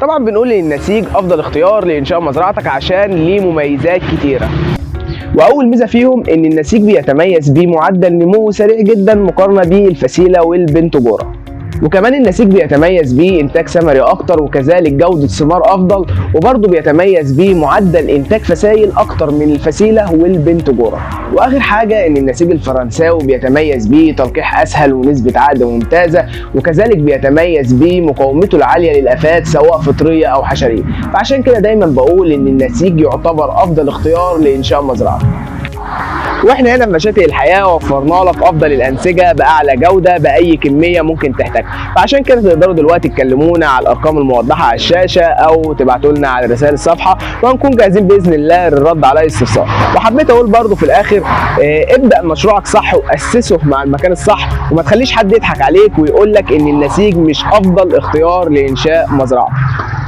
طبعا بنقول ان النسيج افضل اختيار لانشاء مزرعتك عشان ليه مميزات كتيره. واول ميزه فيهم ان النسيج بيتميز بمعدل نمو سريع جدا مقارنه بالفسيله والبنتجوره. وكمان النسيج بيتميز بانتاج ثمري اكتر، وكذلك جوده ثمار افضل، وبرضه بيتميز بمعدل انتاج فسائل اكتر من الفسيله والبنتجوره. واخر حاجه ان النسيج الفرنساوي بيتميز بتلقيح اسهل ونسبه عقد ممتازه، وكذلك بيتميز بمقاومته العاليه للافات سواء فطريه او حشريه. فعشان كده دايما بقول ان النسيج يعتبر افضل اختيار لانشاء مزرعه. واحنا هنا في مشاتئ الحياه وفرنا لك افضل الانسجه باعلى جوده باي كميه ممكن تحتاجها. فعشان كده تقدروا دلوقتي تكلمونا على الارقام الموضحه على الشاشه او تبعتوا لنا على رسائل الصفحه، وهنكون جاهزين باذن الله للرد على اي استفسار. وحبيت اقول برضو في الاخر ابدا مشروعك صح واسسه مع المكان الصح، وما تخليش حد يضحك عليك ويقول لك ان النسيج مش افضل اختيار لانشاء مزرعه.